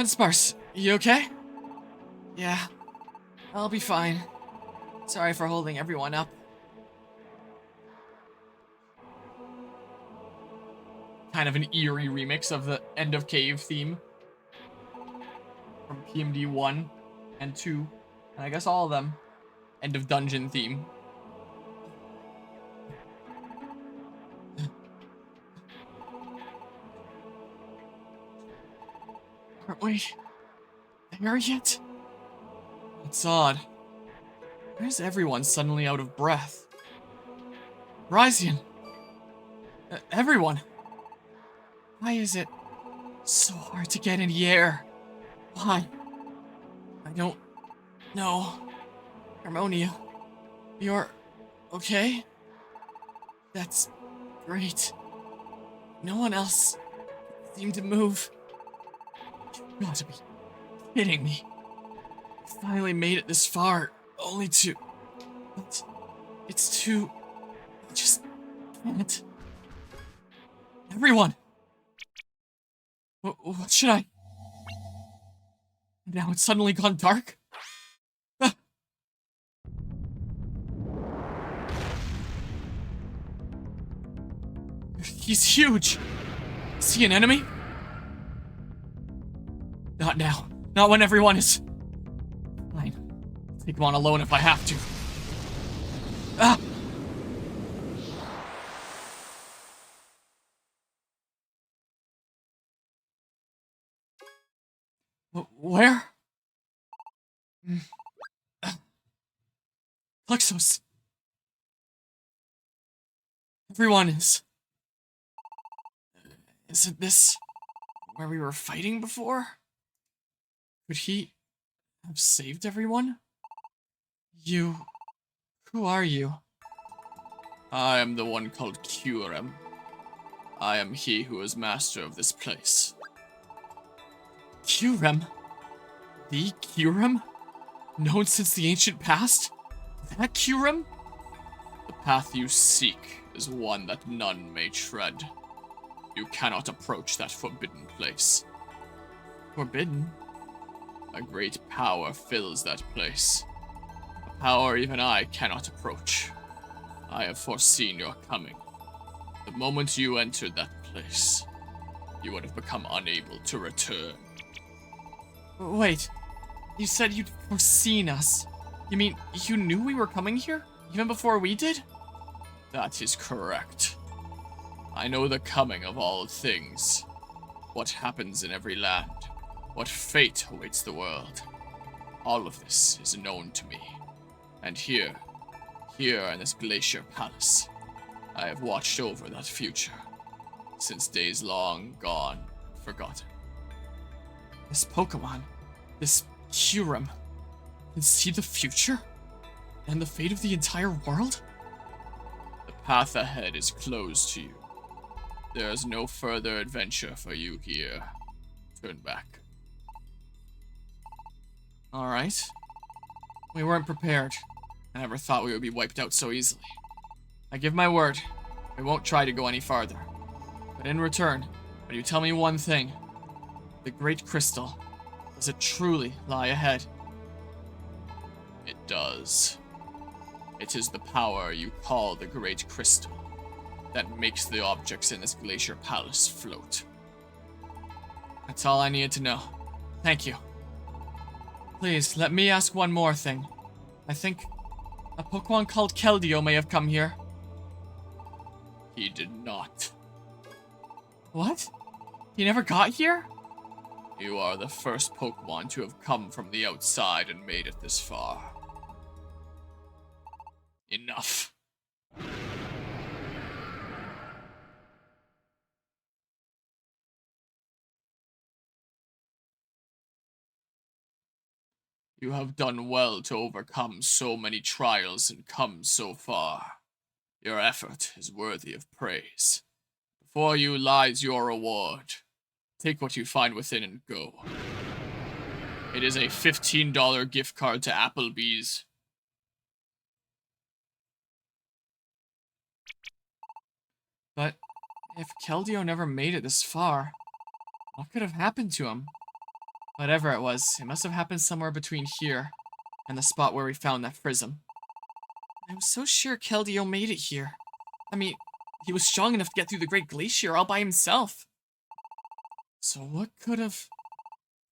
Chunsoft, you okay? Yeah, I'll be fine. Sorry for holding everyone up. Kind of an eerie remix of the End of Cave theme from PMD 1 and 2, and I guess all of them. End of Dungeon theme. Aren't we there yet? It's odd. Why is everyone suddenly out of breath? Ryzian! Everyone! Why is it so hard to get in the air? Why? I don't know. Harmonia, you're okay? That's great. No one else seemed to move. You've got to be kidding me. Finally made it this far, only to... But it's too... I just can't. Everyone! What should I... Now it's suddenly gone dark? Ah. He's huge! Is he an enemy? Not now. Not when everyone is... Fine. I'll take him on alone if I have to. Ah! Where? Plexos. Everyone is... Isn't this where we were fighting before? Could he have saved everyone? You... Who are you? I am the one called Curem. I am he who is master of this place. Curem? The Curem? Known since the ancient past? That Curem? The path you seek is one that none may tread. You cannot approach that forbidden place. Forbidden? A great power fills that place. A power even I cannot approach. I have foreseen your coming. The moment you entered that place, you would have become unable to return. Wait, you said you'd foreseen us. You mean you knew we were coming here? Even before we did? That is correct. I know the coming of all things. What happens in every land. What fate awaits the world. All of this is known to me. And here in this glacier palace, I have watched over that future. Since days long gone, forgotten. This Pokemon, this Curem, can see the future? And the fate of the entire world? The path ahead is closed to you. There is no further adventure for you here. Turn back. Alright. We weren't prepared. I never thought we would be wiped out so easily. I give my word, we won't try to go any farther. But in return, will you tell me one thing? The Great Crystal, does it truly lie ahead? It does. It is the power you call the Great Crystal that makes the objects in this glacier palace float. That's all I needed to know. Thank you. Please, let me ask one more thing. I think a Pokemon called Keldeo may have come here. He did not. What? He never got here? You are the first Pokemon to have come from the outside and made it this far. Enough. You have done well to overcome so many trials and come so far. Your effort is worthy of praise. Before you lies your reward. Take what you find within and go. It is a $15 gift card to Applebee's. But if Keldeo never made it this far, what could have happened to him? Whatever it was, it must have happened somewhere between here and the spot where we found that prism. I was so sure Keldeo made it here. I mean, he was strong enough to get through the Great Glacier all by himself. So what could have...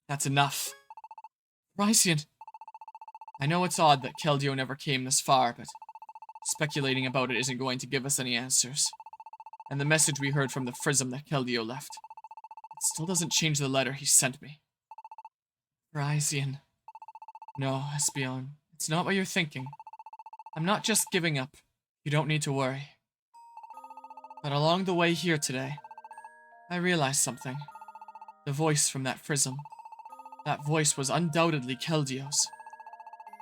That's enough. Rysian. I know it's odd that Keldeo never came this far, but speculating about it isn't going to give us any answers. And the message we heard from the prism that Keldeo left, it still doesn't change the letter he sent me. Rysian. No, Espeon, it's not what you're thinking. I'm not just giving up. You don't need to worry. But along the way here today, I realized something. The voice from that prism. That voice was undoubtedly Keldeo's.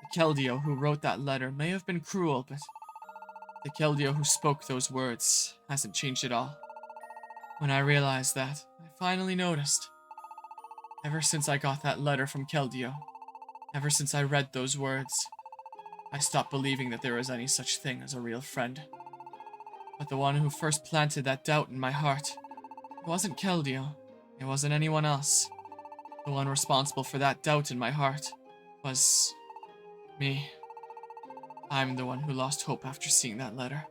The Keldeo who wrote that letter may have been cruel, but the Keldeo who spoke those words hasn't changed at all. When I realized that, I finally noticed. Ever since I got that letter from Keldeo, ever since I read those words, I stopped believing that there was any such thing as a real friend. But the one who first planted that doubt in my heart, it wasn't Keldeo, it wasn't anyone else. The one responsible for that doubt in my heart was... me. I'm the one who lost hope after seeing that letter.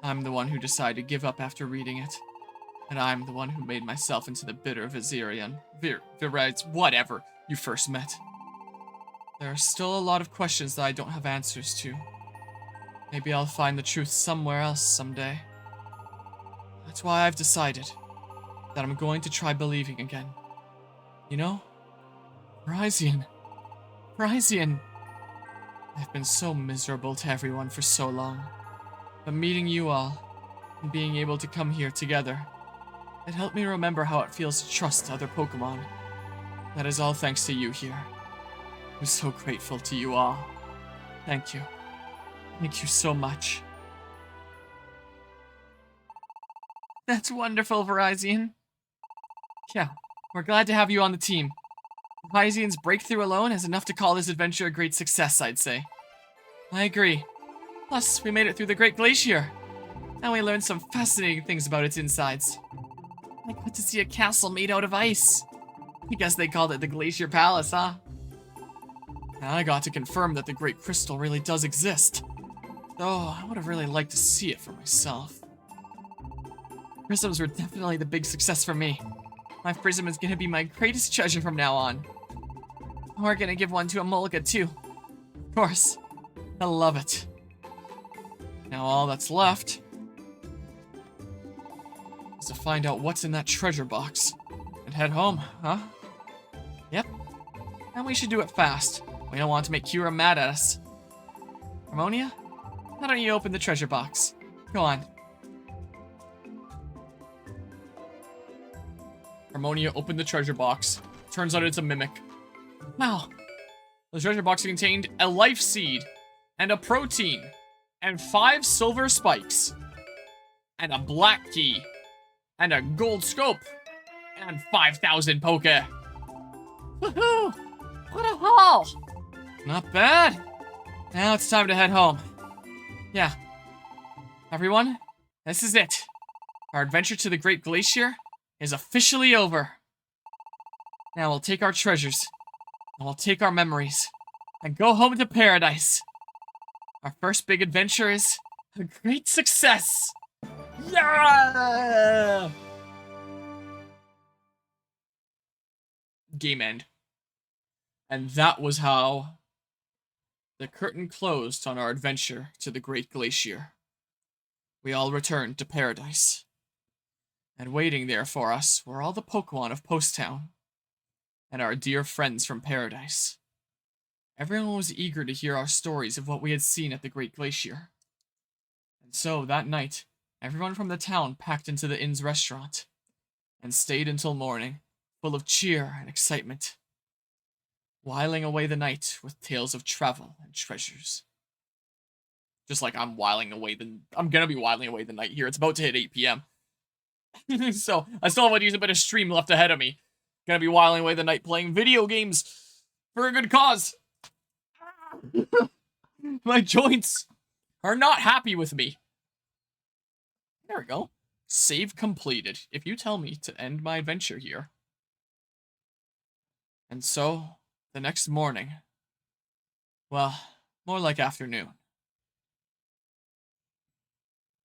I'm the one who decided to give up after reading it. And I'm the one who made myself into the bitter Vizirian, whatever, you first met. There are still a lot of questions that I don't have answers to. Maybe I'll find the truth somewhere else someday. That's why I've decided that I'm going to try believing again. You know? Rysian. Rysian. I've been so miserable to everyone for so long. But meeting you all, and being able to come here together, it helped me remember how it feels to trust other Pokemon. That is all thanks to you here. I'm so grateful to you all. Thank you. Thank you so much. That's wonderful, Verizon. Yeah, we're glad to have you on the team. Verizon's breakthrough alone is enough to call this adventure a great success, I'd say. I agree. Plus, we made it through the Great Glacier. And we learned some fascinating things about its insides. I got to see a castle made out of ice. I guess they called it the Glacier Palace, huh? And I got to confirm that the Great Crystal really does exist. Though, I would have really liked to see it for myself. Prisms were definitely the big success for me. My prism is gonna be my greatest treasure from now on. We're gonna give one to Emolica too. Of course. I love it. Now all that's left is to find out what's in that treasure box. And head home, huh? Yep. And we should do it fast. We don't want to make Kira mad at us. Harmonia? Why don't you open the treasure box? Go on. Harmonia opened the treasure box. Turns out it's a mimic. Wow. The treasure box contained a life seed, and a protein, and 5 silver spikes, and a black key, and a gold scope, and 5,000 Poke. Woohoo! What a haul! Not bad. Now it's time to head home. Yeah. Everyone, this is it. Our adventure to the Great Glacier is officially over. Now we'll take our treasures, and we'll take our memories, and go home to paradise. Our first big adventure is a great success! Yeah! Game end. And that was how the curtain closed on our adventure to the Great Glacier. We all returned to paradise. And waiting there for us were all the Pokemon of Post Town, and our dear friends from paradise. Everyone was eager to hear our stories of what we had seen at the Great Glacier. And so, that night, everyone from the town packed into the inn's restaurant, and stayed until morning, full of cheer and excitement, whiling away the night with tales of travel and treasures. Just like I'm gonna be whiling away the night here. It's about to hit 8 p.m. So, I still have a decent bit of stream left ahead of me. Gonna be whiling away the night playing video games for a good cause. My joints are not happy with me. There we go. Save completed. If you tell me to end my adventure here, And so, the next morning, well, more like afternoon.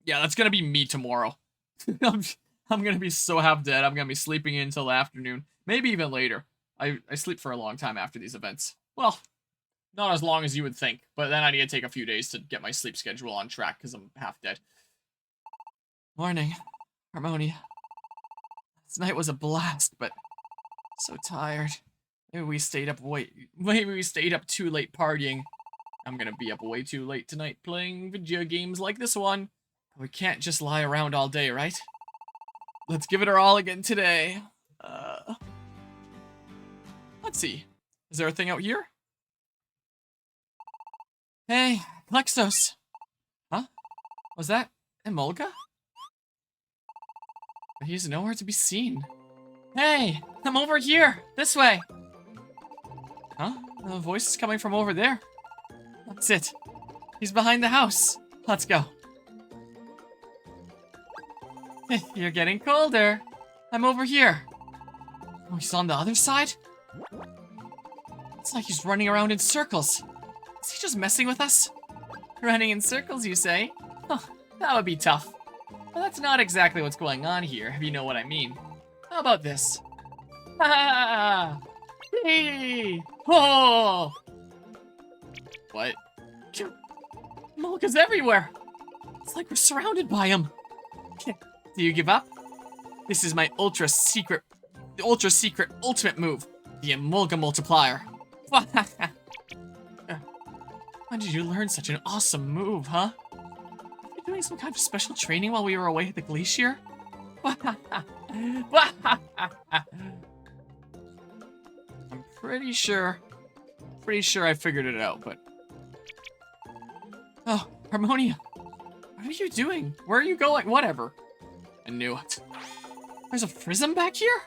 Yeah, that's gonna be me tomorrow. I'm gonna be so half dead. I'm gonna be sleeping in until the afternoon, maybe even later. I sleep for a long time after these events. Well, not as long as you would think, but then I need to take a few days to get my sleep schedule on track because I'm half dead. Morning, Harmonia. Last night was a blast, but so tired. Maybe we stayed up too late partying. I'm gonna be up way too late tonight playing video games like this one. We can't just lie around all day, right? Let's give it our all again today. Let's see. Is there a thing out here? Hey, Plexos. Huh? Was that Emolga? But he's nowhere to be seen. Hey, I'm over here. This way. Huh? The voice is coming from over there. That's it. He's behind the house. Let's go. You're getting colder. I'm over here. Oh, he's on the other side? It's like he's running around in circles. Is he just messing with us? Running in circles, you say? Oh, that would be tough. But that's not exactly what's going on here, if you know what I mean. How about this? Ha! Hey! Oh! What? Mulga's everywhere! It's like we're surrounded by him. Do you give up? This is my ultra secret ultimate move, the Emolga multiplier. When did you learn such an awesome move, huh? Were you doing some kind of special training while we were away at the glacier? I'm pretty sure I figured it out, but... Oh, Harmonia. What are you doing? Where are you going? Whatever. I knew it. There's a prism back here?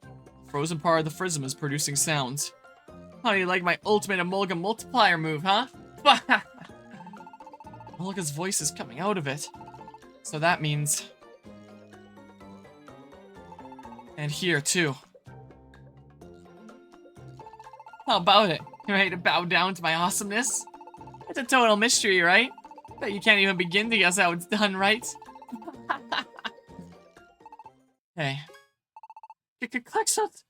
The frozen part of the prism is producing sounds. How do you like my ultimate Emolga multiplier move, huh? Emolga's voice is coming out of it. So that means... And here, too. How about it? You ready to bow down to my awesomeness? It's a total mystery, right? Bet you can't even begin to guess how it's done, right? Hey. Klexot?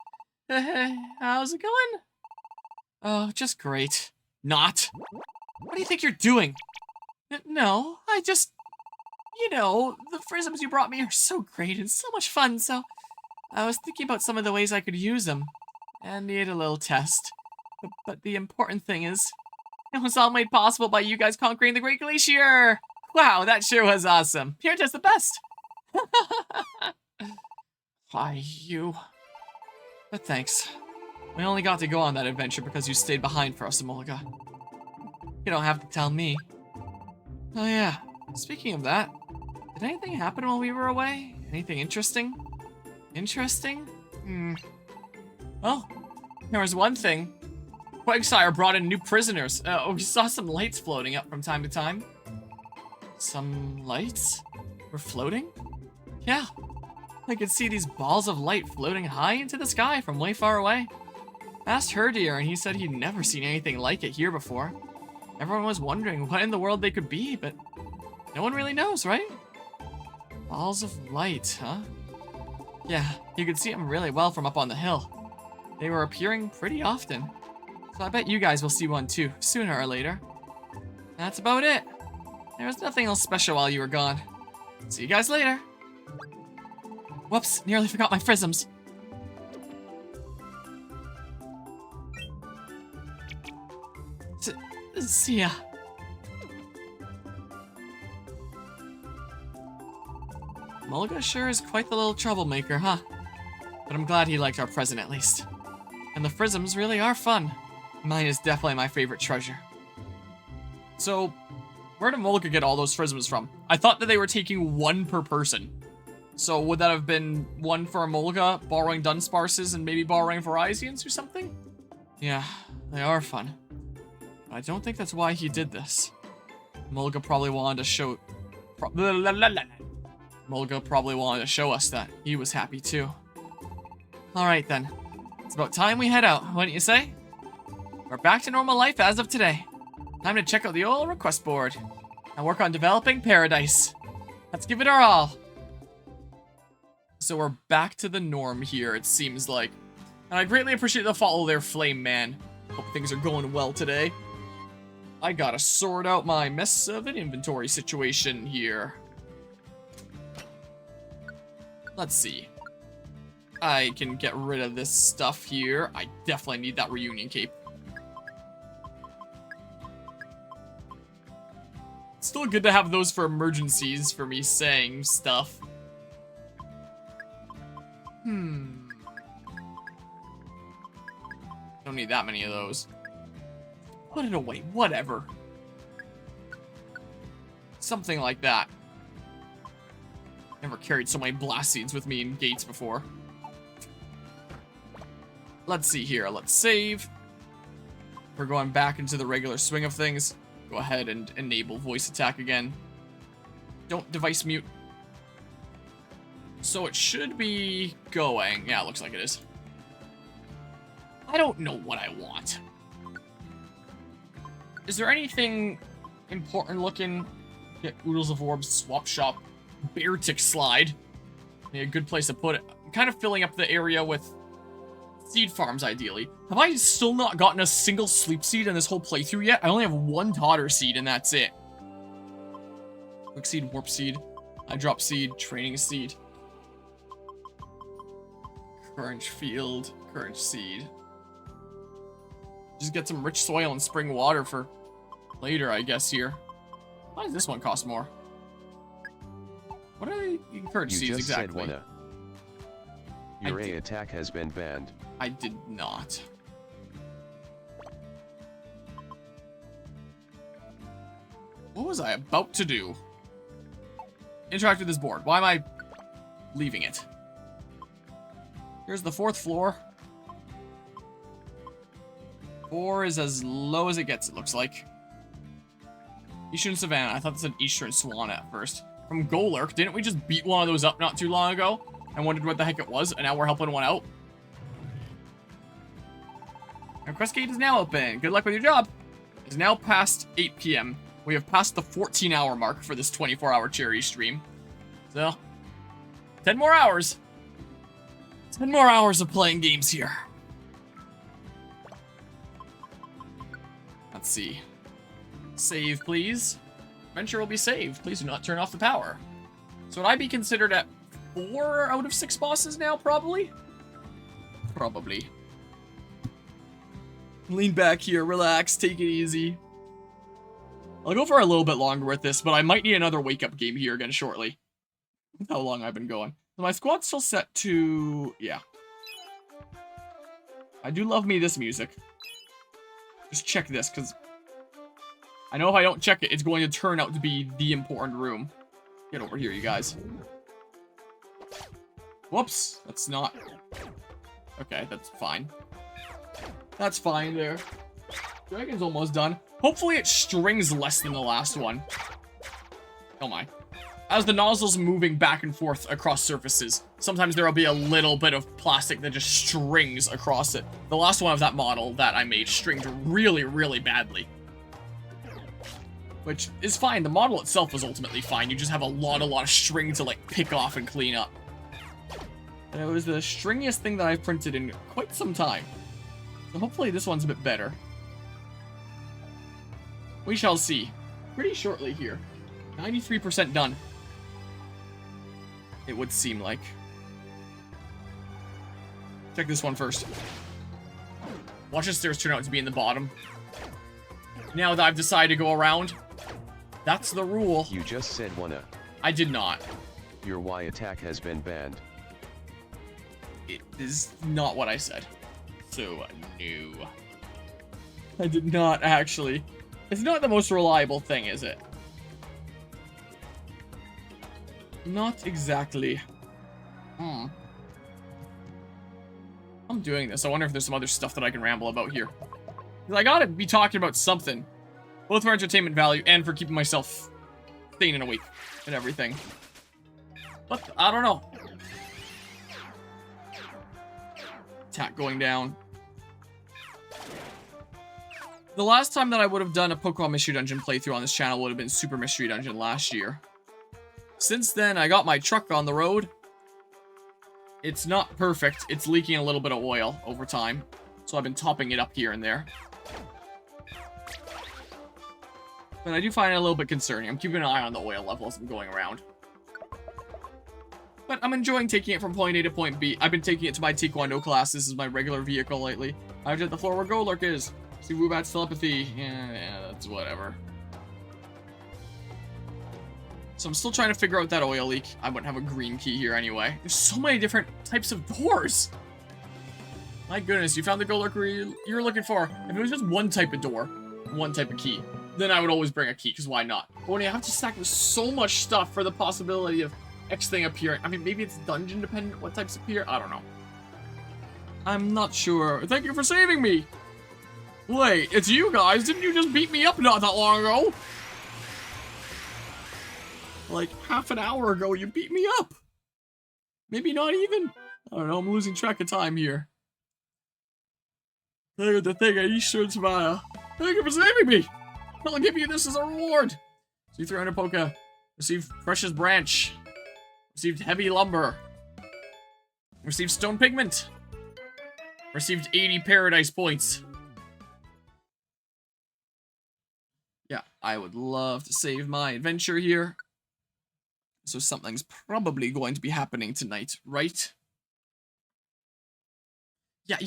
How's it going? Oh, just great. Not. What do you think you're doing? No, I just... You know, the prisms you brought me are so great and so much fun, so... I was thinking about some of the ways I could use them. And need a little test. But the important thing is... It was all made possible by you guys conquering the Great Glacier! Wow, that sure was awesome. You're just the best! Why, you... But thanks. We only got to go on that adventure because you stayed behind for us, Emolga. You don't have to tell me. Oh yeah, speaking of that, did anything happen while we were away? Anything interesting? Interesting? Oh, there was one thing. Quagsire brought in new prisoners. We saw some lights floating up from time to time. Some lights? Were floating? Yeah. I could see these balls of light floating high into the sky from way far away. Asked Herdier and he said he'd never seen anything like it here before. Everyone was wondering what in the world they could be, but no one really knows, right? Balls of light, huh? Yeah, you could see them really well from up on the hill. They were appearing pretty often. So I bet you guys will see one too, sooner or later. That's about it. There was nothing else special while you were gone. See you guys later. Whoops, nearly forgot my prisms. See ya. Emolga sure is quite the little troublemaker, huh? But I'm glad he liked our present at least. And the prisms really are fun. Mine is definitely my favorite treasure. So, where did Emolga get all those prisms from? I thought that they were taking one per person. So would that have been one for Emolga, borrowing Dunsparce's, and maybe borrowing Virizian's or something? Yeah, they are fun. But I don't think that's why he did this. Emolga probably wanted to show... Emolga probably wanted to show us that he was happy too. Alright then. It's about time we head out, wouldn't you say? We're back to normal life as of today. Time to check out the old request board and work on developing Paradise. Let's give it our all. So we're back to the norm here, it seems like. And I greatly appreciate the follow there, Flame Man. Hope things are going well today. I gotta sort out my mess of an inventory situation here. Let's see. I can get rid of this stuff here. I definitely need that reunion cape. It's still good to have those for emergencies for me saying stuff. Don't need that many of those. Put it away, whatever. Something like that. Never carried so many blast seeds with me in gates before. Let's see here, let's save. We're going back into the regular swing of things. Go ahead and enable voice attack again. Don't device mute. So it should be going. Yeah, it looks like it is. I don't know what I want. Is there anything important looking? Get Oodles of Orbs, Swap Shop, Bear Tick Slide. Be a good place to put it. I'm kind of filling up the area with seed farms, ideally. Have I still not gotten a single sleep seed in this whole playthrough yet? I only have one Totter seed, and that's it. Quick seed, warp seed, I drop seed, training seed. Current field, current seed. Just get some rich soil and spring water for later, I guess, here. Why does this one cost more? What are the encouraged seeds exactly? Said your A attack has been banned. I did not. What was I about to do? Interact with this board. Why am I leaving it? Here's the 4th floor. 4 is as low as it gets, it looks like. Eastern Savannah. I thought this said Eastern Swan at first. From Golurk, didn't we just beat one of those up not too long ago? And wondered what the heck it was, and now we're helping one out? Our quest gate is now open. Good luck with your job. It's now past 8 p.m. We have passed the 14-hour mark for this 24-hour charity stream. So, 10 more hours. 10 more hours of playing games here. Let's see. Save, please. Adventure will be saved. Please do not turn off the power. So would I be considered at 4 out of 6 bosses now, probably? Probably. Lean back here, relax, take it easy. I'll go for a little bit longer with this, but I might need another wake-up game here again shortly. That's how long I've been going. My squad's still set to... yeah. I do love me this music. Just check this, because... I know if I don't check it, it's going to turn out to be the important room. Get over here, you guys. Whoops, that's not... okay, that's fine. That's fine there. Dragon's almost done. Hopefully it strings less than the last one. Oh my. As the nozzle's moving back and forth across surfaces, sometimes there will be a little bit of plastic that just strings across it. The last one of that model that I made stringed really, really badly. Which is fine. The model itself was ultimately fine. You just have a lot of string to, like, pick off and clean up. And it was the stringiest thing that I've printed in quite some time. So hopefully this one's a bit better. We shall see. Pretty shortly here. 93% done. It would seem like. Check this one first. Watch the stairs turn out to be in the bottom. Now that I've decided to go around, that's the rule. You just said wanna. I did not. Your Y attack has been banned. It is not what I said. So, no. I did not actually. It's not the most reliable thing, is it? Not exactly. I'm doing this. I wonder if there's some other stuff that I can ramble about here. 'Cause I gotta be talking about something. Both for entertainment value and for keeping myself sane and awake and everything. But, I don't know. Attack going down. The last time that I would have done a Pokemon Mystery Dungeon playthrough on this channel would have been Super Mystery Dungeon last year. Since then, I got my truck on the road. It's not perfect. It's leaking a little bit of oil over time. So I've been topping it up here and there. But I do find it a little bit concerning. I'm keeping an eye on the oil level as I'm going around. But I'm enjoying taking it from point A to point B. I've been taking it to my Taekwondo class. This is my regular vehicle lately. I've hit the floor where Golurk is. See Woobat's telepathy. Yeah, that's whatever. So I'm still trying to figure out that oil leak. I wouldn't have a green key here anyway. There's so many different types of doors. My goodness, you found the Golurk you were looking for. If it was just one type of door, one type of key, then I would always bring a key, because why not? But when you have to stack with so much stuff for the possibility of X thing appearing, I mean, maybe it's dungeon dependent what types appear, I don't know. I'm not sure. Thank you for saving me! Wait, it's you guys, didn't you just beat me up not that long ago? Like, half an hour ago, you beat me up! Maybe not even? I don't know, I'm losing track of time here. Look at the thing, I should smile. Thank you for saving me! I'll give you this as a reward! Receive 300 Poke. Receive Precious Branch. Received Heavy Lumber. Received Stone Pigment. Received 80 Paradise Points. Yeah, I would love to save my adventure here. So something's probably going to be happening tonight, right? Yeah.